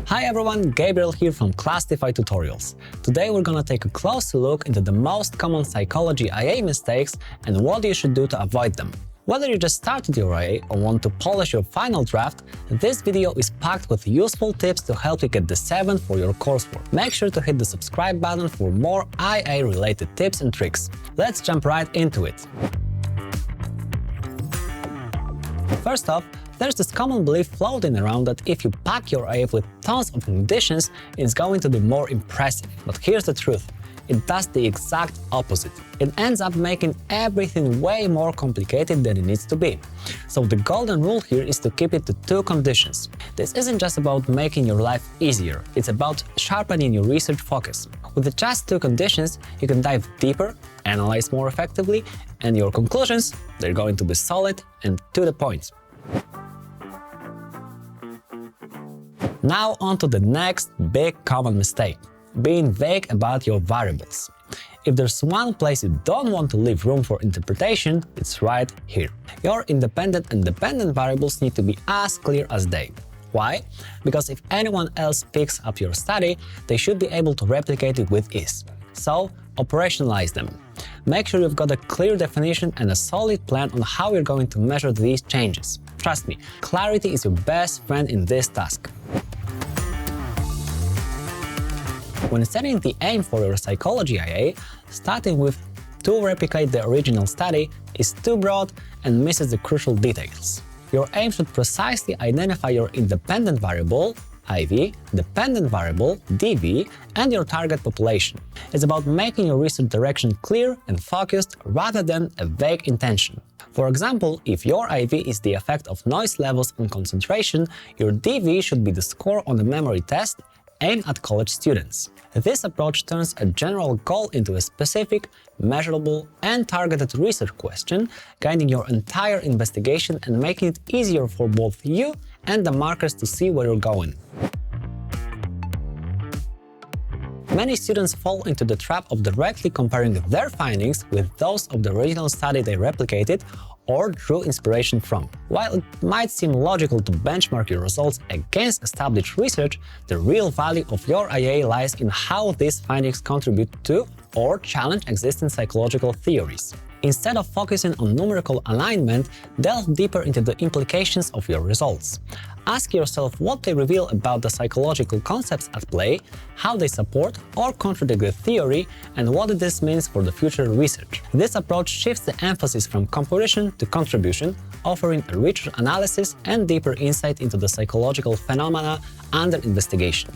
Hi everyone, Gabriel here from Clastify Tutorials. Today we're gonna take a closer look into the most common psychology IA mistakes and what you should do to avoid them. Whether you just started your IA or want to polish your final draft, this video is packed with useful tips to help you get the 7 for your coursework. Make sure to hit the subscribe button for more IA related tips and tricks. Let's jump right into it. First off, there's this common belief floating around that if you pack your IA with tons of conditions, it's going to be more impressive. But here's the truth. It does the exact opposite. It ends up making everything way more complicated than it needs to be. So the golden rule here is to keep it to 2 conditions. This isn't just about making your life easier, it's about sharpening your research focus. With just 2 conditions, you can dive deeper, analyze more effectively, and your conclusions, they're going to be solid and to the point. Now on to the next big common mistake. Being vague about your variables. If there's one place you don't want to leave room for interpretation, it's right here. Your independent and dependent variables need to be as clear as day. Why? Because if anyone else picks up your study, they should be able to replicate it with ease. So, operationalize them. Make sure you've got a clear definition and a solid plan on how you're going to measure these changes. Trust me, clarity is your best friend in this task. When setting the aim for your psychology IA, starting with to replicate the original study is too broad and misses the crucial details. Your aim should precisely identify your independent variable, IV, dependent variable, DV, and your target population. It's about making your research direction clear and focused rather than a vague intention. For example, if your IV is the effect of noise levels and concentration, your DV should be the score on the memory test aimed at college students. This approach turns a general goal into a specific, measurable, and targeted research question, guiding your entire investigation and making it easier for both you and the markers to see where you're going. Many students fall into the trap of directly comparing their findings with those of the original study they replicated or drew inspiration from. While it might seem logical to benchmark your results against established research, the real value of your IA lies in how these findings contribute to or challenge existing psychological theories. Instead of focusing on numerical alignment, delve deeper into the implications of your results. Ask yourself what they reveal about the psychological concepts at play, how they support or contradict the theory, and what this means for the future research. This approach shifts the emphasis from comparison to contribution, offering a richer analysis and deeper insight into the psychological phenomena under investigation.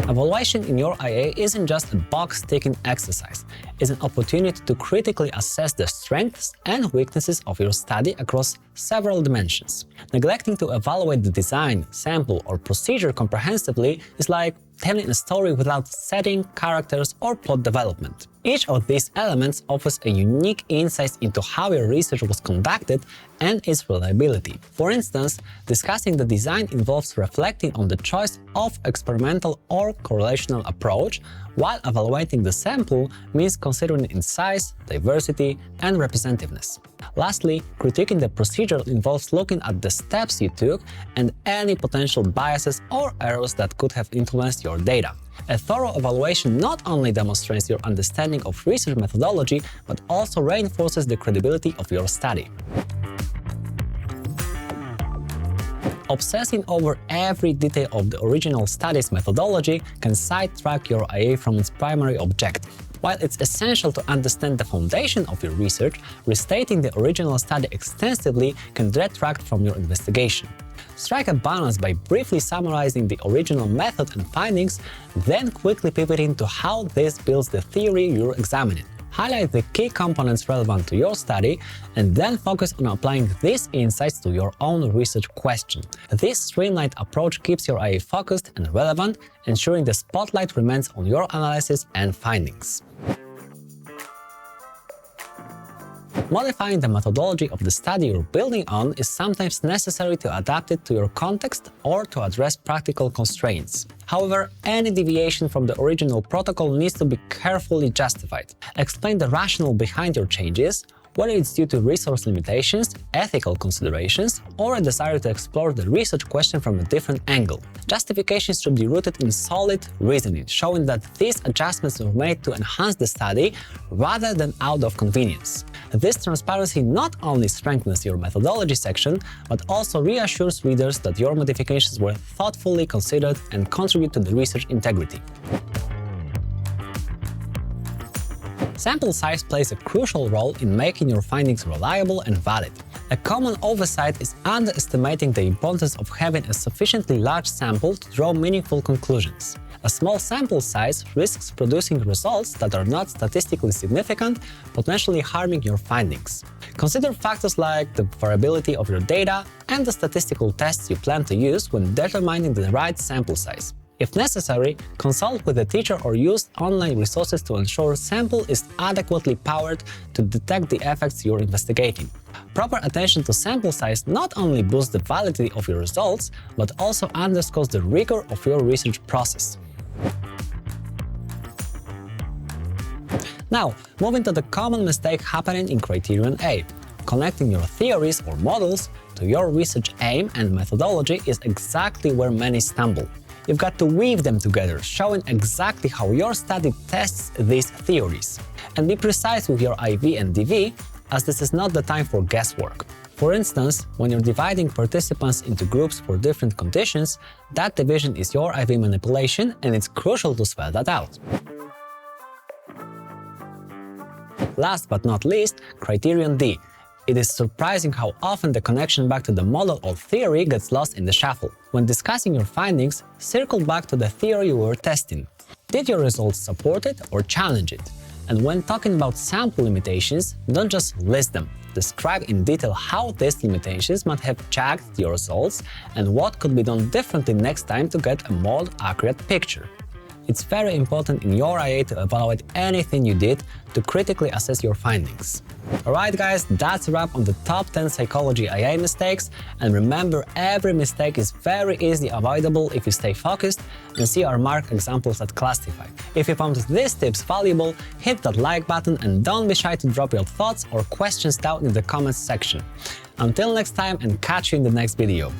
Evaluation in your IA isn't just a box-ticking exercise. It's an opportunity to critically assess the strengths and weaknesses of your study across several dimensions. Neglecting to evaluate the design, sample, or procedure comprehensively is like telling a story without setting, characters, or plot development. Each of these elements offers a unique insight into how your research was conducted and its reliability. For instance, discussing the design involves reflecting on the choice of experimental or correlational approach, while evaluating the sample means considering its size, diversity, and representativeness. Lastly, critiquing the procedure involves looking at the steps you took and any potential biases or errors that could have influenced your data. A thorough evaluation not only demonstrates your understanding of research methodology, but also reinforces the credibility of your study. Obsessing over every detail of the original study's methodology can sidetrack your IA from its primary objective. While it's essential to understand the foundation of your research, restating the original study extensively can detract from your investigation. Strike a balance by briefly summarizing the original method and findings, then quickly pivoting to how this builds the theory you're examining. Highlight the key components relevant to your study, and then focus on applying these insights to your own research question. This streamlined approach keeps your IA focused and relevant, ensuring the spotlight remains on your analysis and findings. Modifying the methodology of the study you're building on is sometimes necessary to adapt it to your context or to address practical constraints. However, any deviation from the original protocol needs to be carefully justified. Explain the rationale behind your changes, Whether it's due to resource limitations, ethical considerations, or a desire to explore the research question from a different angle. Justifications should be rooted in solid reasoning, showing that these adjustments were made to enhance the study rather than out of convenience. This transparency not only strengthens your methodology section, but also reassures readers that your modifications were thoughtfully considered and contribute to the research integrity. Sample size plays a crucial role in making your findings reliable and valid. A common oversight is underestimating the importance of having a sufficiently large sample to draw meaningful conclusions. A small sample size risks producing results that are not statistically significant, potentially harming your findings. Consider factors like the variability of your data and the statistical tests you plan to use when determining the right sample size. If necessary, consult with a teacher or use online resources to ensure sample is adequately powered to detect the effects you're investigating. Proper attention to sample size not only boosts the validity of your results, but also underscores the rigor of your research process. Now, moving to the common mistake happening in Criterion A. Connecting your theories or models to your research aim and methodology is exactly where many stumble. You've got to weave them together, showing exactly how your study tests these theories. And be precise with your IV and DV, as this is not the time for guesswork. For instance, when you're dividing participants into groups for different conditions, that division is your IV manipulation, and it's crucial to spell that out. Last but not least, Criterion D. It is surprising how often the connection back to the model or theory gets lost in the shuffle. When discussing your findings, circle back to the theory you were testing. Did your results support it or challenge it? And when talking about sample limitations, don't just list them. Describe in detail how these limitations might have jagged your results and what could be done differently next time to get a more accurate picture. It's very important in your IA to evaluate anything you did to critically assess your findings. Alright guys, that's a wrap on the top 10 psychology IA mistakes, and remember, every mistake is very easily avoidable if you stay focused and see our marked examples at Clastify. If you found these tips valuable, hit that like button and don't be shy to drop your thoughts or questions down in the comments section. Until next time, and catch you in the next video.